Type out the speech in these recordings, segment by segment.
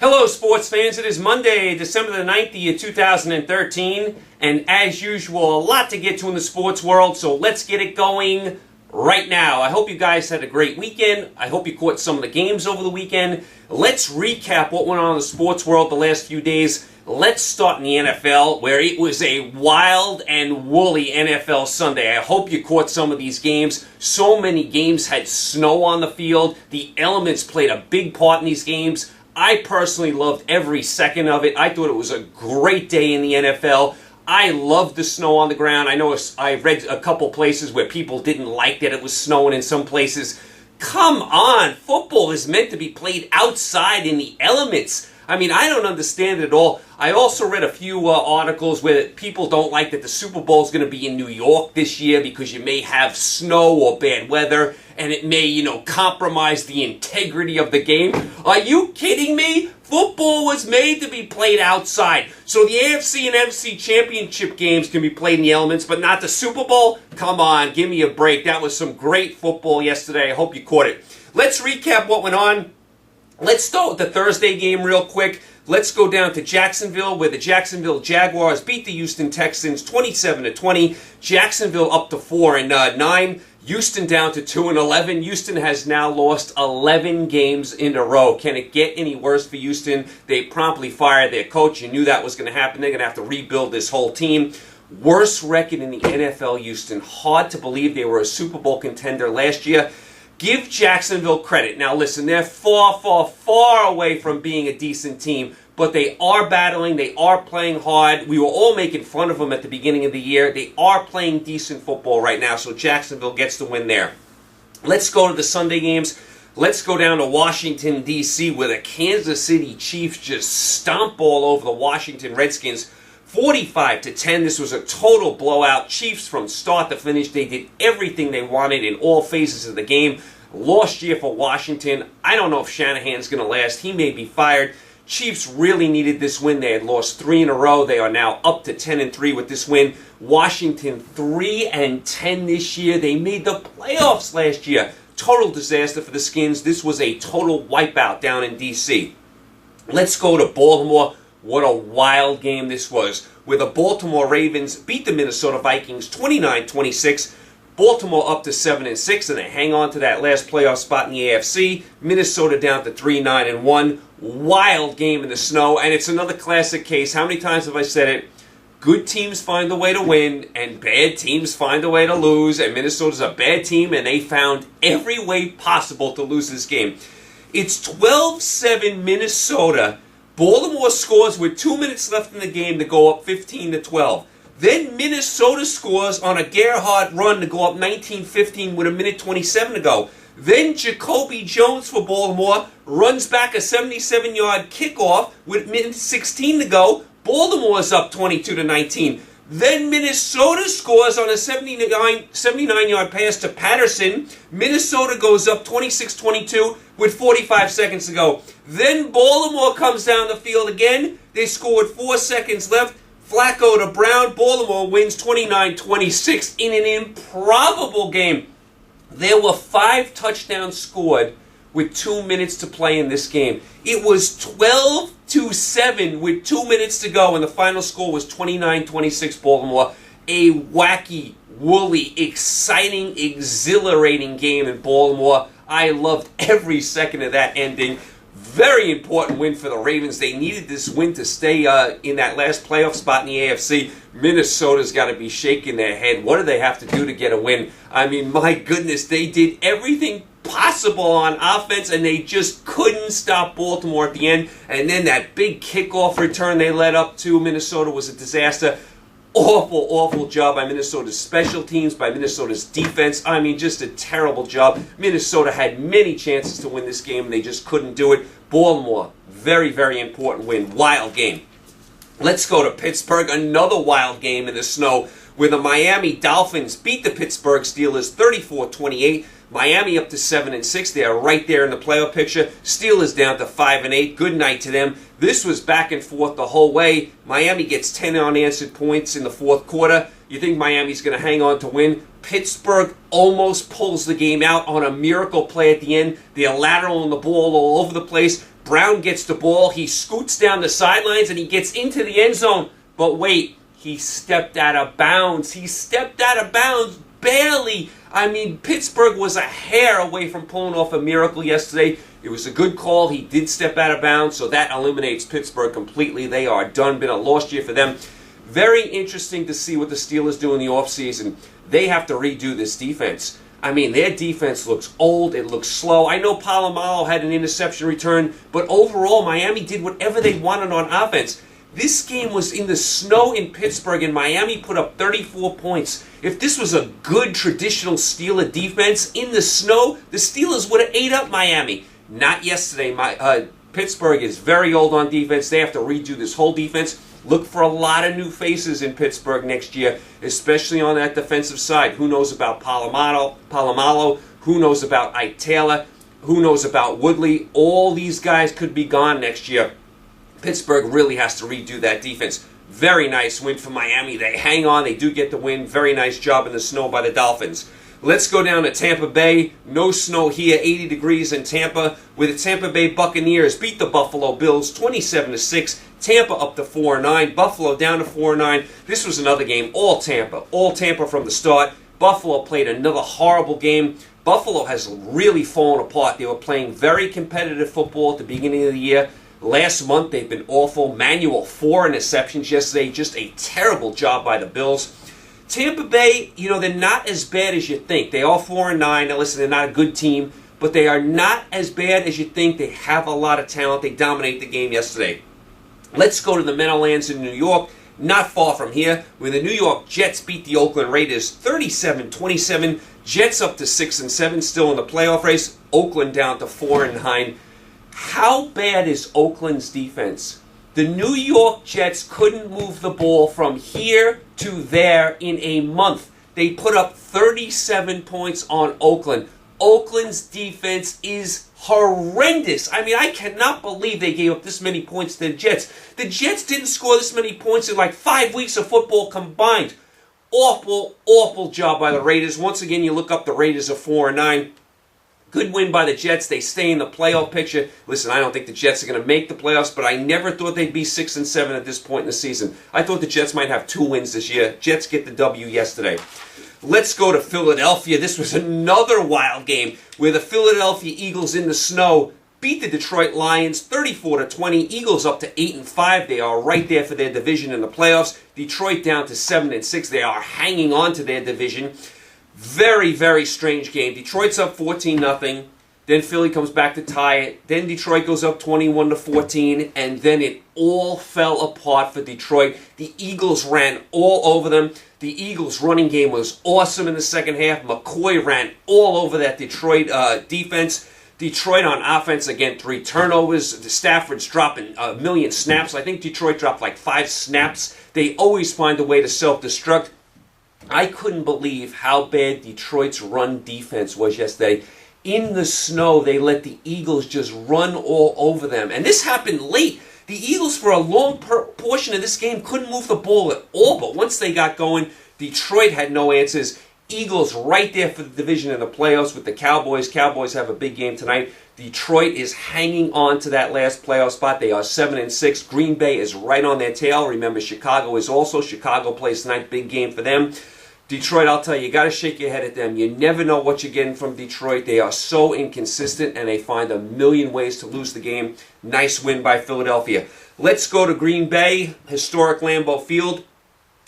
Hello, sports fans. It is Monday, December the 9th, the year 2013, and as usual, a lot to get to in the sports world, so let's get it going right now. I hope you guys had a great weekend. I hope you caught some of the games over the weekend. Let's recap what went on in the sports world the last few days. Let's start in the NFL, where it was a wild and woolly NFL Sunday. I hope you caught some of these games. So many games had snow on the field. The elements played a big part in these games. I personally loved every second of it. I thought it was a great day in the NFL. I loved the snow on the ground. I know I've read a couple places where people didn't like that it was snowing in some places. Come on, football is meant to be played outside in the elements. I mean, I don't understand it at all. I also read a few articles where people don't like that the Super Bowl is going to be in New York this year because you may have snow or bad weather, and it may, compromise the integrity of the game. Are you kidding me? Football was made to be played outside. So the AFC and NFC championship games can be played in the elements, but not the Super Bowl? Come on, give me a break. That was some great football yesterday. I hope you caught it. Let's recap what went on. Let's start with the Thursday game real quick. Let's go down to Jacksonville, where the Jacksonville Jaguars beat the Houston Texans 27-20. Jacksonville up to 4-9. Houston down to 2-11. Houston has now lost 11 games in a row. Can it get any worse for Houston? They promptly fired their coach. You knew that was going to happen. They're going to have to rebuild this whole team. Worst record in the NFL, Houston. Hard to believe they were a Super Bowl contender last year. Give Jacksonville credit. Now listen, they're far, far, far away from being a decent team, but they are battling. They are playing hard. We were all making fun of them at the beginning of the year. They are playing decent football right now, so Jacksonville gets the win there. Let's go to the Sunday games. Let's go down to Washington, D.C., where the Kansas City Chiefs just stomp all over the Washington Redskins. 45-10. This was a total blowout. Chiefs from start to finish. They did everything they wanted in all phases of the game. Lost year for Washington. I don't know if Shanahan's going to last. He may be fired. Chiefs really needed this win. They had lost 3 in a row. They are now up to 10-3 with this win. Washington 3-10 this year. They made the playoffs last year. Total disaster for the Skins. This was a total wipeout down in D.C. Let's go to Baltimore. What a wild game this was, where the Baltimore Ravens beat the Minnesota Vikings 29-26. Baltimore up to 7-6, and they hang on to that last playoff spot in the AFC. Minnesota down to 3-9-1. Wild game in the snow, and it's another classic case. How many times have I said it? Good teams find a way to win, and bad teams find a way to lose, and Minnesota's a bad team, and they found every way possible to lose this game. It's 12-7 Minnesota. Baltimore scores with 2 minutes left in the game to go up 15-12. Then Minnesota scores on a Gerhardt run to go up 19-15 with 1:27 to go. Then Jacoby Jones for Baltimore runs back a 77-yard kickoff with 1:16 to go. Baltimore's up 22-19. Then Minnesota scores on a 79-yard pass to Patterson. Minnesota goes up 26-22 with 45 seconds to go. Then Baltimore comes down the field again. They score with 4 seconds left. Flacco to Brown. Baltimore wins 29-26 in an improbable game. There were 5 touchdowns scored with 2 minutes to play in this game. It was 12-7 with 2 minutes to go, and the final score was 29-26 Baltimore. A wacky, woolly, exciting, exhilarating game in Baltimore. I loved every second of that ending. Very important win for the Ravens. They needed this win to stay in that last playoff spot in the AFC. Minnesota's got to be shaking their head. What do they have to do to get a win? I mean, my goodness, they did everything possible on offense, and they just couldn't stop Baltimore at the end. And then that big kickoff return they led up to Minnesota was a disaster. Awful, awful job by Minnesota's special teams, by Minnesota's defense. I mean, just a terrible job. Minnesota had many chances to win this game, and they just couldn't do it. Baltimore, very, very important win. Wild game. Let's go to Pittsburgh. Another wild game in the snow, where the Miami Dolphins beat the Pittsburgh Steelers 34-28. Miami up to 7-6. They are right there in the playoff picture. Steelers down to 5-8. Good night to them. This was back and forth the whole way. Miami gets 10 unanswered points in the fourth quarter. You think Miami's going to hang on to win? Pittsburgh almost pulls the game out on a miracle play at the end. They're lateraling the ball all over the place. Brown gets the ball. He scoots down the sidelines and he gets into the end zone. But wait, he stepped out of bounds. He stepped out of bounds barely. I mean, Pittsburgh was a hair away from pulling off a miracle yesterday. It was a good call. He did step out of bounds, so that eliminates Pittsburgh completely. They are done. Been a lost year for them. Very interesting to see what the Steelers do in the offseason. They have to redo this defense. I mean, their defense looks old. It looks slow. I know Polamalu had an interception return, but overall, Miami did whatever they wanted on offense. This game was in the snow in Pittsburgh, and Miami put up 34 points. If this was a good traditional Steeler defense in the snow, the Steelers would have ate up Miami. Not yesterday. Pittsburgh is very old on defense. They have to redo this whole defense. Look for a lot of new faces in Pittsburgh next year, especially on that defensive side. Who knows about Polamalu? Who knows about Ike Taylor? Who knows about Woodley? All these guys could be gone next year. Pittsburgh really has to redo that defense. Very nice win for Miami. They hang on. They do get the win. Very nice job in the snow by the Dolphins. Let's go down to Tampa Bay. No snow here. 80 degrees in Tampa, where the Tampa Bay Buccaneers beat the Buffalo Bills 27-6. Tampa up to 4-9. Buffalo down to 4-9. This was another game. All Tampa. All Tampa from the start. Buffalo played another horrible game. Buffalo has really fallen apart. They were playing very competitive football at the beginning of the year. Last month, they've been awful. Manuel, 4 interceptions yesterday. Just a terrible job by the Bills. Tampa Bay, they're not as bad as you think. They are 4-9. Now, listen, they're not a good team, but they are not as bad as you think. They have a lot of talent. They dominated the game yesterday. Let's go to the Meadowlands in New York, not far from here, where the New York Jets beat the Oakland Raiders 37-27. Jets up to 6-7, still in the playoff race. Oakland down to 4-9. How bad is Oakland's defense? The New York Jets couldn't move the ball from here to there in a month. They put up 37 points on Oakland. Oakland's defense is horrendous. I mean, I cannot believe they gave up this many points to the Jets. The Jets didn't score this many points in like 5 weeks of football combined. Awful, awful job by the Raiders. Once again, you look up, the Raiders are 4-9. Good win by the Jets. They stay in the playoff picture. Listen, I don't think the Jets are going to make the playoffs, but I never thought they'd be 6-7 at this point in the season. I thought the Jets might have 2 wins this year. Jets get the W yesterday. Let's go to Philadelphia. This was another wild game where the Philadelphia Eagles in the snow beat the Detroit Lions 34-20. Eagles up to 8-5. They are right there for their division in the playoffs. Detroit down to 7-6. They are hanging on to their division. Very, very strange game. Detroit's up 14-0. Then Philly comes back to tie it. Then Detroit goes up 21-14. And then it all fell apart for Detroit. The Eagles ran all over them. The Eagles' running game was awesome in the second half. McCoy ran all over that Detroit defense. Detroit on offense, again, 3 turnovers. The Stafford's dropping a million snaps. I think Detroit dropped like 5 snaps. They always find a way to self-destruct. I couldn't believe how bad Detroit's run defense was yesterday. In the snow, they let the Eagles just run all over them. And this happened late. The Eagles, for a long portion of this game, couldn't move the ball at all. But once they got going, Detroit had no answers. Eagles right there for the division in the playoffs with the Cowboys. Cowboys have a big game tonight. Detroit is hanging on to that last playoff spot. They are 7-6. Green Bay is right on their tail. Remember, Chicago is also. Chicago plays tonight. Big game for them. Detroit, I'll tell you, you got to shake your head at them. You never know what you're getting from Detroit. They are so inconsistent, and they find a million ways to lose the game. Nice win by Philadelphia. Let's go to Green Bay, historic Lambeau Field,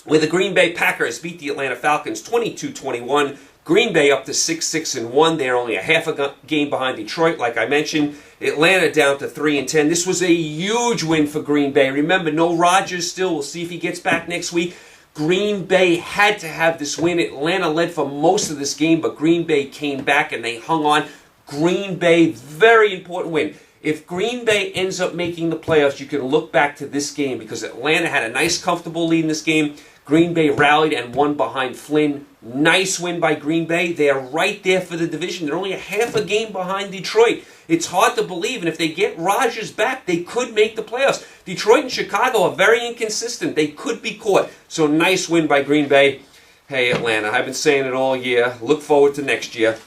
where the Green Bay Packers beat the Atlanta Falcons 22-21. Green Bay up to 6-1. They're only a half a game behind Detroit, like I mentioned. Atlanta down to 3-10. This was a huge win for Green Bay. Remember, no Rodgers still. We'll see if he gets back next week. Green Bay had to have this win. Atlanta led for most of this game, but Green Bay came back and they hung on. Green Bay, very important win. If Green Bay ends up making the playoffs, you can look back to this game because Atlanta had a nice, comfortable lead in this game. Green Bay rallied and won behind Flynn. Nice win by Green Bay. They are right there for the division. They're only a half a game behind Detroit. It's hard to believe, and if they get Rodgers back, they could make the playoffs. Detroit and Chicago are very inconsistent. They could be caught. So nice win by Green Bay. Hey, Atlanta, I've been saying it all year. Look forward to next year.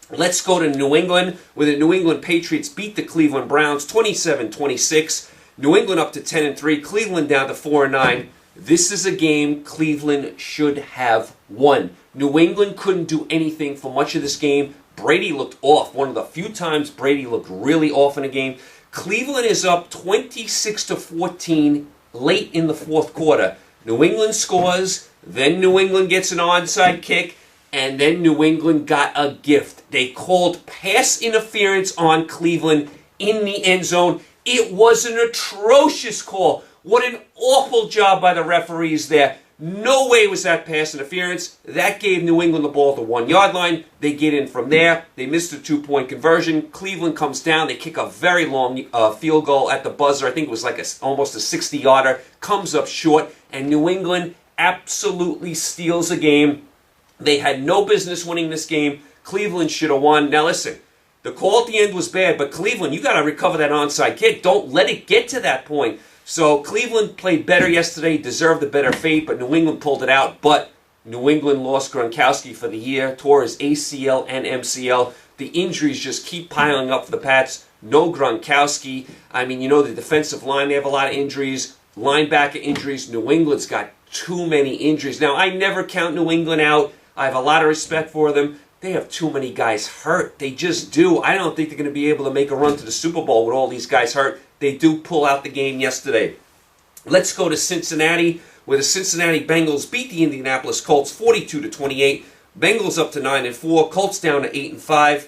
Let's go to New England, where the New England Patriots beat the Cleveland Browns 27-26. New England up to 10-3, Cleveland down to 4-9. This is a game Cleveland should have won. New England couldn't do anything for much of this game. Brady looked off. One of the few times Brady looked really off in a game. Cleveland is up 26-14 late in the fourth quarter. New England scores, then New England gets an onside kick, and then New England got a gift. They called pass interference on Cleveland in the end zone. It was an atrocious call. What an awful job by the referees there. No way was that pass interference. That gave New England the ball at the 1 yard line. They get in from there. They missed a 2-point conversion. Cleveland comes down. They kick a very long field goal at the buzzer. I think it was like almost a 60-yarder. Comes up short. And New England absolutely steals the game. They had no business winning this game. Cleveland should have won. Now listen, the call at the end was bad, but Cleveland, you got to recover that onside kick. Don't let it get to that point. So Cleveland played better yesterday, deserved a better fate, but New England pulled it out. But New England lost Gronkowski for the year, tore his ACL and MCL. The injuries just keep piling up for the Pats. No Gronkowski. I mean, you know, the defensive line, they have a lot of injuries. Linebacker injuries. New England's got too many injuries. Now, I never count New England out. I have a lot of respect for them. They have too many guys hurt. They just do. I don't think they're going to be able to make a run to the Super Bowl with all these guys hurt. They do pull out the game yesterday. Let's go to Cincinnati, where the Cincinnati Bengals beat the Indianapolis Colts 42-28. Bengals up to 9-4. Colts down to 8-5.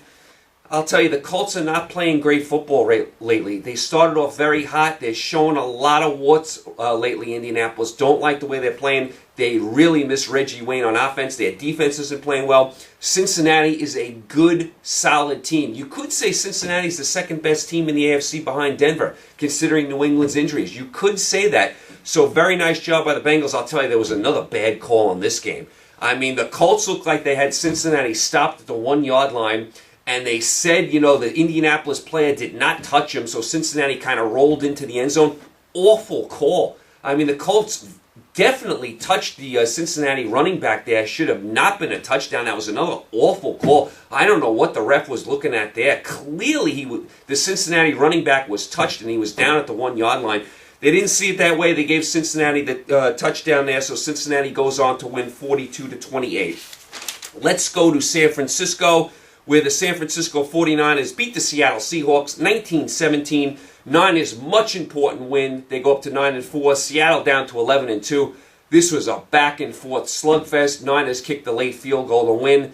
I'll tell you, the Colts are not playing great football lately. They started off very hot. They're showing a lot of warts lately, Indianapolis. Don't like the way they're playing. They really miss Reggie Wayne on offense. Their defense isn't playing well. Cincinnati is a good, solid team. You could say Cincinnati's the second best team in the AFC behind Denver, considering New England's injuries. You could say that. So very nice job by the Bengals. I'll tell you, there was another bad call in this game. I mean, the Colts looked like they had Cincinnati stopped at the 1 yard line. And they said, you know, the Indianapolis player did not touch him, so Cincinnati kind of rolled into the end zone. Awful call. I mean, the Colts definitely touched the Cincinnati running back there. Should have not been a touchdown. That was another awful call. I don't know what the ref was looking at there. Clearly, the Cincinnati running back was touched, and he was down at the 1 yard line. They didn't see it that way. They gave Cincinnati the touchdown there, so Cincinnati goes on to win 42-28. Let's go to San Francisco, where the San Francisco 49ers beat the Seattle Seahawks 19-17. Niners, much important win. They go up to 9-4. Seattle down to 11-2. This was a back-and-forth slugfest. Niners kicked the late field goal to win.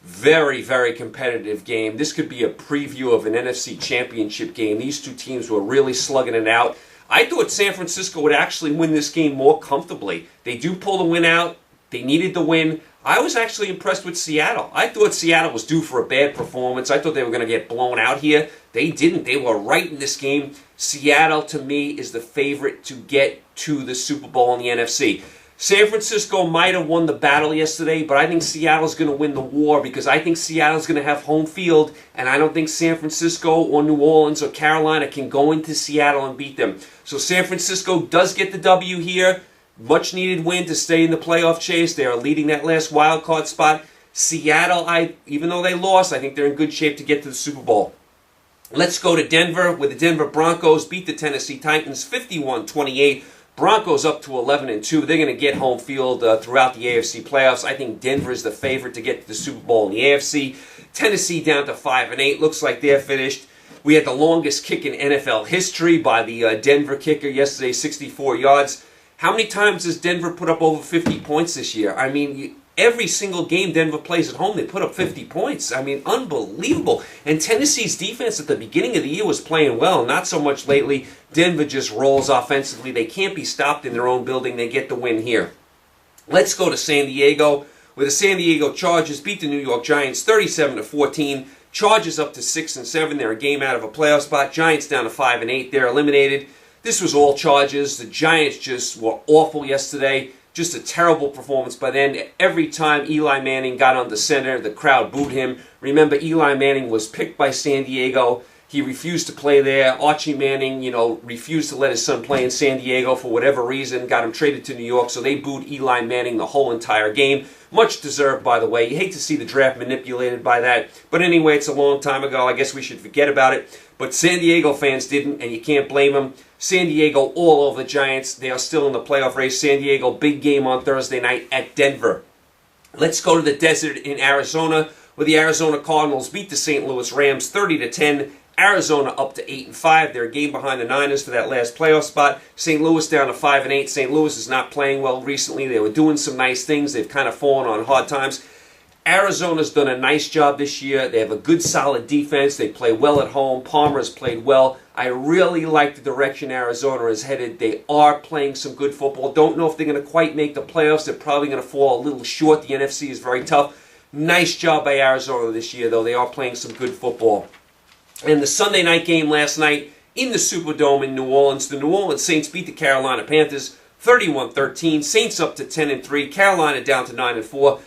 Very, very competitive game. This could be a preview of an NFC Championship game. These two teams were really slugging it out. I thought San Francisco would actually win this game more comfortably. They do pull the win out. They needed the win. I was actually impressed with Seattle. I thought Seattle was due for a bad performance. I thought they were going to get blown out here. They didn't. They were right in this game. Seattle, to me, is the favorite to get to the Super Bowl in the NFC. San Francisco might have won the battle yesterday, but I think Seattle's going to win the war because I think Seattle's going to have home field, and I don't think San Francisco or New Orleans or Carolina can go into Seattle and beat them. So San Francisco does get the W here. Much needed win to stay in the playoff chase. They are leading that last wild card spot. Seattle, even though they lost, I think they're in good shape to get to the Super Bowl. Let's go to Denver, where the Denver Broncos beat the Tennessee Titans 51-28. Broncos up to 11-2. They're going to get home field throughout the AFC playoffs. I think Denver is the favorite to get to the Super Bowl in the AFC. Tennessee down to 5-8. Looks like they're finished. We had the longest kick in NFL history by the Denver kicker yesterday, 64 yards. How many times has Denver put up over 50 points this year? I mean, every single game Denver plays at home, they put up 50 points. I mean, unbelievable. And Tennessee's defense at the beginning of the year was playing well, not so much lately. Denver just rolls offensively. They can't be stopped in their own building. They get the win here. Let's go to San Diego, where the San Diego Chargers beat the New York Giants 37-14. Chargers up to 6-7. They're a game out of a playoff spot. Giants down to 5-8. They're eliminated. This was all Chargers. The Giants just were awful yesterday. Just a terrible performance by them. Every time Eli Manning got on the center, the crowd booed him. Remember, Eli Manning was picked by San Diego. He refused to play there. Archie Manning, refused to let his son play in San Diego for whatever reason. Got him traded to New York, so they booed Eli Manning the whole entire game. Much deserved, by the way. You hate to see the draft manipulated by that. But anyway, it's a long time ago. I guess we should forget about it. But San Diego fans didn't, and you can't blame them. San Diego all over the Giants. They are still in the playoff race. San Diego, big game on Thursday night at Denver. Let's go to the desert in Arizona, where the Arizona Cardinals beat the St. Louis Rams 30-10. Arizona up to 8-5. They're a game behind the Niners for that last playoff spot. St. Louis down to 5-8. St. Louis is not playing well recently. They were doing some nice things. They've kind of fallen on hard times. Arizona's done a nice job this year. They have a good, solid defense. They play well at home. Palmer has played well. I really like the direction Arizona is headed. They are playing some good football. Don't know if they're going to quite make the playoffs. They're probably going to fall a little short. The NFC is very tough. Nice job by Arizona this year, though. They are playing some good football. And the Sunday night game last night in the Superdome in New Orleans, the New Orleans Saints beat the Carolina Panthers 31-13. Saints up to 10-3. Carolina down to 9-4.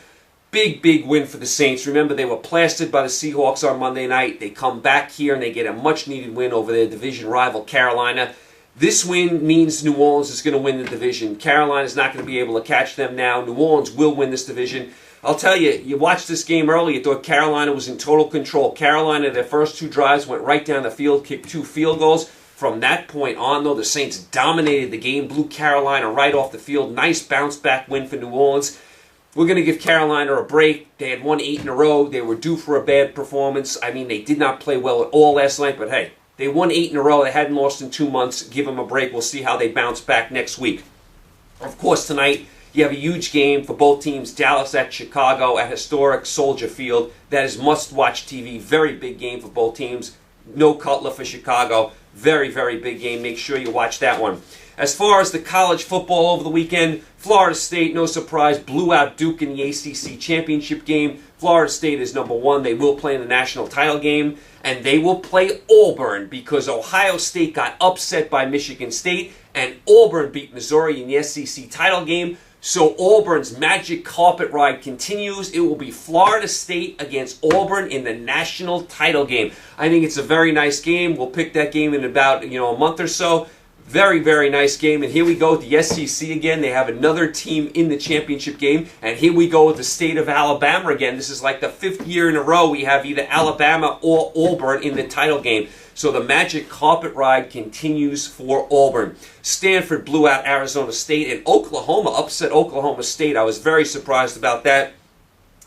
Big, big win for the Saints. Remember, they were plastered by the Seahawks on Monday night. They come back here and they get a much-needed win over their division rival, Carolina. This win means New Orleans is going to win the division. Carolina is not going to be able to catch them now. New Orleans will win this division. I'll tell you, you watched this game earlier, you thought Carolina was in total control. Carolina, their first two drives, went right down the field, kicked 2 field goals. From that point on, though, the Saints dominated the game, blew Carolina right off the field. Nice bounce-back win for New Orleans. We're going to give Carolina a break. They had won 8 in a row. They were due for a bad performance. I mean, they did not play well at all last night, but hey, they won 8 in a row. They hadn't lost in 2 months. Give them a break. We'll see how they bounce back next week. Of course, tonight, you have a huge game for both teams. Dallas at Chicago at historic Soldier Field. That is must-watch TV. Very big game for both teams. No Cutler for Chicago. Very, very big game. Make sure you watch that one. As far as the college football over the weekend, Florida State, no surprise, blew out Duke in the ACC championship game. Florida State is number 1. They will play in the national title game. And they will play Auburn because Ohio State got upset by Michigan State. And Auburn beat Missouri in the SEC title game. So Auburn's magic carpet ride continues. It will be Florida State against Auburn in the national title game. I think it's a very nice game. We'll pick that game in about a month or so. Very, very nice game. And here we go with the SEC again. They have another team in the championship game. And here we go with the state of Alabama again. This is like the 5th year in a row we have either Alabama or Auburn in the title game. So the magic carpet ride continues for Auburn. Stanford blew out Arizona State, and Oklahoma upset Oklahoma State. I was very surprised about that.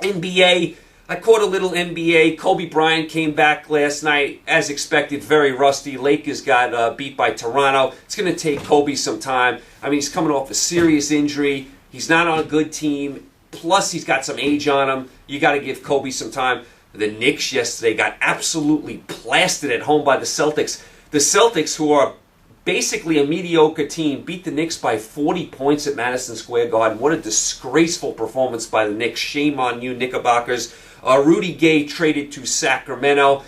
NBA, I caught a little NBA. Kobe Bryant came back last night, as expected, very rusty. Lakers got beat by Toronto. It's going to take Kobe some time. I mean, he's coming off a serious injury. He's not on a good team. Plus, he's got some age on him. You got to give Kobe some time. The Knicks yesterday got absolutely blasted at home by the Celtics. The Celtics, who are basically a mediocre team, beat the Knicks by 40 points at Madison Square Garden. What a disgraceful performance by the Knicks. Shame on you, Knickerbockers. Rudy Gay traded to Sacramento.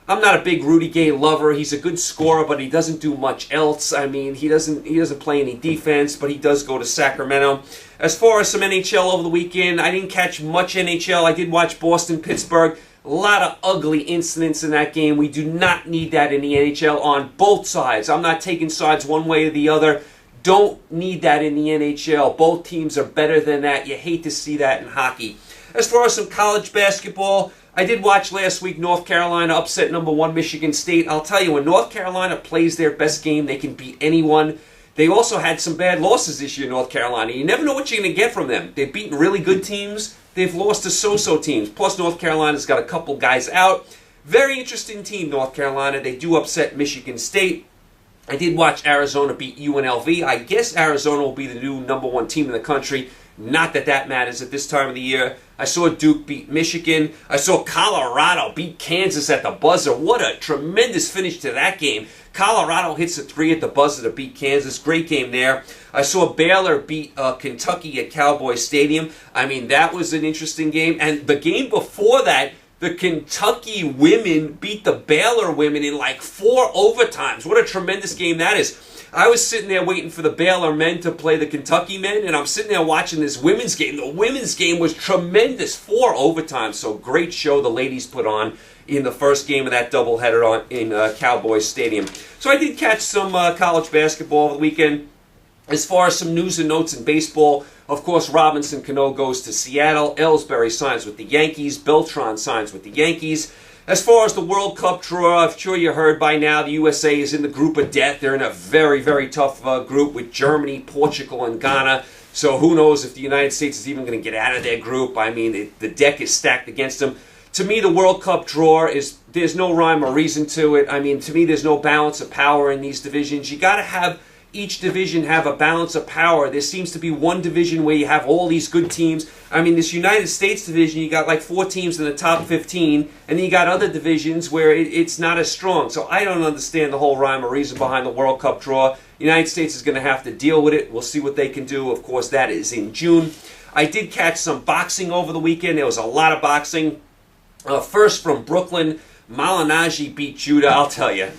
I'm not a big Rudy Gay lover. He's a good scorer, but he doesn't do much else. I mean, he doesn't play any defense, but he does go to Sacramento. As far as some NHL over the weekend, I didn't catch much NHL. I did watch Boston-Pittsburgh. A lot of ugly incidents in that game. We do not need that in the NHL on both sides. I'm not taking sides one way or the other. Don't need that in the NHL. Both teams are better than that. You hate to see that in hockey. As far as some college basketball, I did watch last week North Carolina upset number 1 Michigan State. I'll tell you, when North Carolina plays their best game, they can beat anyone. They also had some bad losses this year, North Carolina. You never know what you're going to get from them. They've beaten really good teams. They've lost to so-so teams. Plus, North Carolina's got a couple guys out. Very interesting team, North Carolina. They do upset Michigan State. I did watch Arizona beat UNLV. I guess Arizona will be the new number 1 team in the country. Not that that matters at this time of the year. I saw Duke beat Michigan. I saw Colorado beat Kansas at the buzzer. What a tremendous finish to that game. Colorado hits a 3 at the buzzer to beat Kansas. Great game there. I saw Baylor beat Kentucky at Cowboy Stadium. I mean, that was an interesting game. And the game before that, the Kentucky women beat the Baylor women in like 4 overtimes. What a tremendous game that is. I was sitting there waiting for the Baylor men to play the Kentucky men, and I'm sitting there watching this women's game. The women's game was tremendous. 4 overtimes, so great show the ladies put on in the first game of that doubleheader in Cowboys Stadium. So I did catch some college basketball over the weekend. As far as some news and notes in baseball, of course, Robinson Cano goes to Seattle. Ellsbury signs with the Yankees. Beltran signs with the Yankees. As far as the World Cup draw, I'm sure you heard by now the USA is in the group of death. They're in a very, very tough group with Germany, Portugal, and Ghana. So who knows if the United States is even going to get out of their group. I mean, the deck is stacked against them. To me, the World Cup draw there's no rhyme or reason to it. I mean, to me, there's no balance of power in these divisions. You got to have each division have a balance of power. There seems to be one division where you have all these good teams. I mean, this United States division, you got like 4 teams in the top 15, and then you got other divisions where it's not as strong. So I don't understand the whole rhyme or reason behind the World Cup draw. The United States is going to have to deal with it. We'll see what they can do. Of course, that is in June. I did catch some boxing over the weekend. There was a lot of boxing. First from Brooklyn, Malignaggi beat Judah. I'll tell you,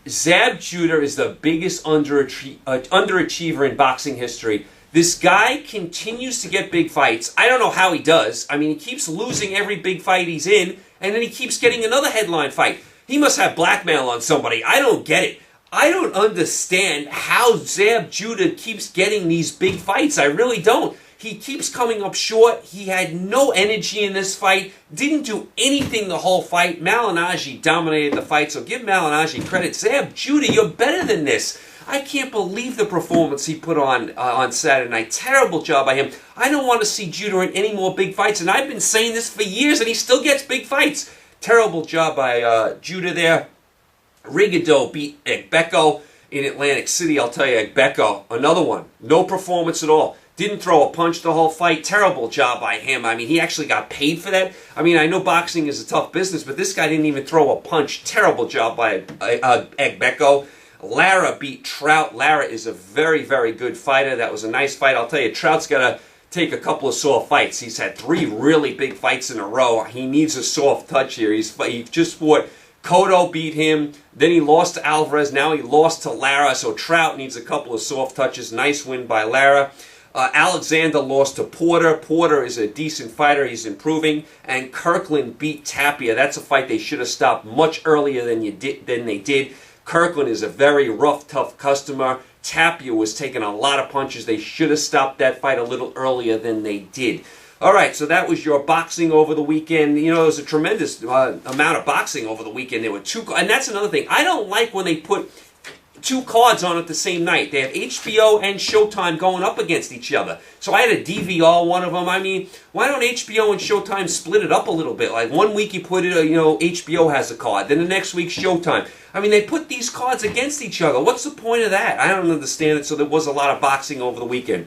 Zab Judah is the biggest underachiever in boxing history. This guy continues to get big fights. I don't know how he does. I mean, he keeps losing every big fight he's in, and then he keeps getting another headline fight. He must have blackmail on somebody. I don't get it. I don't understand how Zab Judah keeps getting these big fights. I really don't. He keeps coming up short. He had no energy in this fight. Didn't do anything the whole fight. Malignaggi dominated the fight, so give Malignaggi credit. Zab Judah, you're better than this. I can't believe the performance he put on Saturday night. Terrible job by him. I don't want to see Judah in any more big fights, and I've been saying this for years, and he still gets big fights. Terrible job by Judah there. Rigondeaux beat Egbeko in Atlantic City. I'll tell you, Egbeko, another one. No performance at all. Didn't throw a punch the whole fight. Terrible job by him. I mean, he actually got paid for that. I mean, I know boxing is a tough business, but this guy didn't even throw a punch. Terrible job by Egbeko. Lara beat Trout. Lara is a very, very good fighter. That was a nice fight. I'll tell you, Trout's got to take a couple of soft fights. He's had 3 really big fights in a row. He needs a soft touch here. He just fought. Cotto beat him. Then he lost to Alvarez. Now he lost to Lara. So Trout needs a couple of soft touches. Nice win by Lara. Alexander lost to Porter. Porter is a decent fighter. He's improving. And Kirkland beat Tapia. That's a fight they should have stopped much earlier than they did. Kirkland is a very rough, tough customer. Tapia was taking a lot of punches. They should have stopped that fight a little earlier than they did. All right, so that was your boxing over the weekend. You know, there was a tremendous amount of boxing over the weekend. There were 2, and that's another thing. I don't like when they put 2 cards on at the same night. They have HBO and Showtime going up against each other. So I had to DVR one of them. I mean, why don't HBO and Showtime split it up a little bit? Like one week you put it, HBO has a card. Then the next week Showtime. I mean, they put these cards against each other. What's the point of that? I don't understand it. So there was a lot of boxing over the weekend.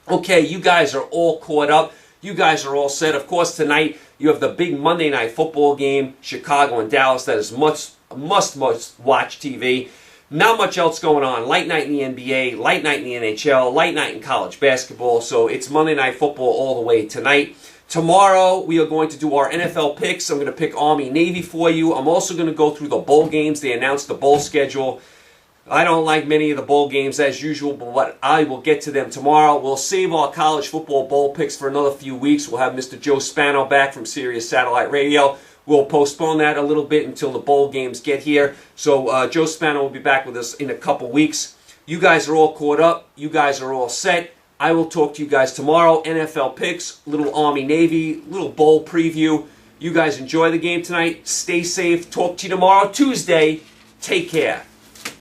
Okay, you guys are all caught up. You guys are all set. Of course, tonight you have the big Monday Night Football game, Chicago and Dallas. That is must-watch TV. Not much else going on. Light night in the NBA, light night in the NHL, light night in college basketball. So it's Monday Night Football all the way tonight. Tomorrow we are going to do our NFL picks. I'm going to pick Army-Navy for you. I'm also going to go through the bowl games. They announced the bowl schedule. I don't like many of the bowl games as usual, but I will get to them tomorrow. We'll save our college football bowl picks for another few weeks. We'll have Mr. Joe Spano back from Sirius Satellite Radio. We'll postpone that a little bit until the bowl games get here. So Joe Spano will be back with us in a couple weeks. You guys are all caught up. You guys are all set. I will talk to you guys tomorrow. NFL picks, little Army-Navy, little bowl preview. You guys enjoy the game tonight. Stay safe. Talk to you tomorrow, Tuesday. Take care.